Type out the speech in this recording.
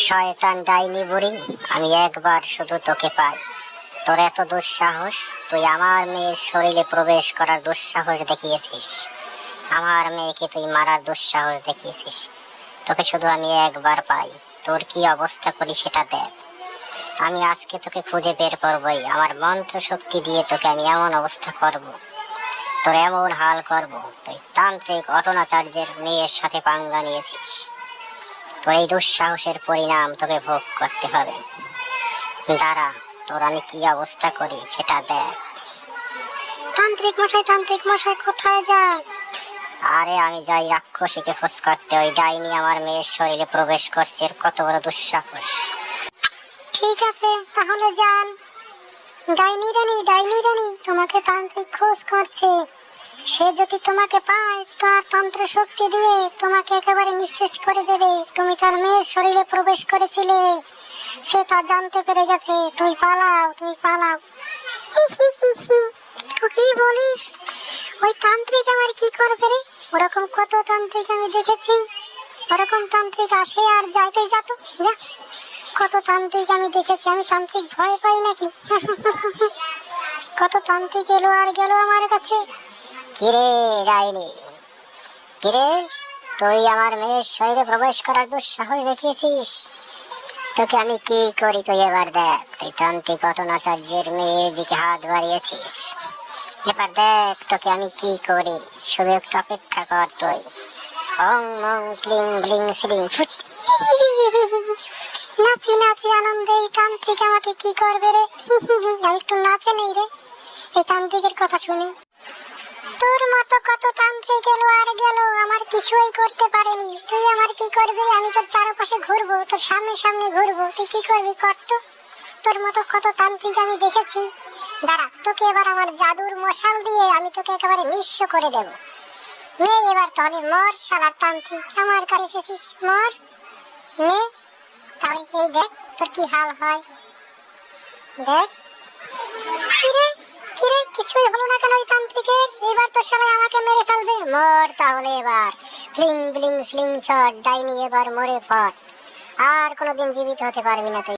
শয়তান ডাইনি বুড়ি, আমি একবার শুধু তোকে পাই। তোর এত দুঃসাহস, তুই আমার মেয়ের শরীরে প্রবেশ করার দুঃসাহস দেখিয়েছিস, আমার মেয়েকে তুই মারার দুঃসাহস দেখিয়েছিস। তোকে শুধু আমি একবার পাই, তোর কি অবস্থা করি সেটা দেখ। আমি আজকে তোকে খুঁজে বের করবই, আমার মন্ত্র শক্তি দিয়ে তোকে আমি এমন অবস্থা করব, তোর এমন হাল করব, তুই তান্ত্রিক অটনাচার্যের মেয়ের সাথে পাঙ্গা নিয়েছিস। তোর এই দুঃসাহসের পরিণাম তোকে ভোগ করতে হবে। দাঁড়া, তোর আমি কি অবস্থা করি সেটা দেখ। তান্ত্রিক মশাই কোথায় যান? আরে আমি যাই রাক্ষসীকে খোঁজ করতে, ওই ডাইনি আমার মেয়ের শরীরে প্রবেশ করছে, এর কত বড় দুঃসাহস। ঠিক আছে, তাহলে যান। ডাইনি রানী, তোমাকে তান্ত্রিক খোঁজ করছে। সে যদি তোমাকে পায়, তার তন্ত্র শক্তি দিয়ে তোমাকে একেবারে নিঃশেষ করে দেবে। তুমি তার মেয়ের শরীরে প্রবেশ করেছিলে, সে তা জানতে পেরে গেছে। তুই পালাও। কি বলিস? ওই তান্ত্রিক আমার কি করবে রে? ওরকম কত তান্ত্রিক আমি দেখেছি, ওরকম তান্ত্রিক আসে আর যাইতেই যা। কত তান্ত্রিক আমি দেখেছি, আমি তান্ত্রিক ভয় পাই নাকি? কত তান্ত্রিক এলো আর গেল আমার কাছে। কিরে ডাইনি, কিরে, তুই আমার মেয়ের শরীরে প্রবেশ করার দুঃসাহস দেখিয়েছিস। তোকে আমি কি করি তুই এবার দেখ। তুই তান্ত্রিক অটনাচার্যের মেয়ের দিকে হাত বাড়িয়েছিস, এবার দেখ তোকে আমি কি করি। শুধু একটু অপেক্ষা কর তুই। ওং মং ক্লিং ব্লিং শ্লিং ফুট। নাচি আনন্দে। এই তান্ত্রিক আমাকে কি করবে রে? আমি একটু নাচে নেই রে এই তান্ত্রিকের কথা শুনি। তোর মতো কত তান্ত্রিক এলো আর গেল, আমার কিছুই করতে পারেনি। তুই আমার কি করবি? আমি তোর চারপাশে ঘুরবো, তোর সামনে ঘুরবো, তুই কি করবি কর তো। তোর মতো কত তান্ত্রিক আমি দেখেছি। দাঁড়া, তোকে এবার আমার জাদুর মশাল দিয়ে আমি তোকে একেবারে নিঃস্ব করে দেব। নে এবার তাহলে মর, শালার তান্ত্রিক, আমার কাছে এসেছিস, মর। নে তাহলে এই দেখ তোর কি হাল হয়, দেখ। কিরে কিছুই হলো না কেন ওই তান্ত্রিকের? এবার তো শালা আমাকে মেরে ফেলবে। মর তাহলে এবার। ফ্লিং ব্লিং স্লিং শট, ডাইনি এবার মরে পড়। আর কোনোদিন জীবিত হতে পারবি না তুই।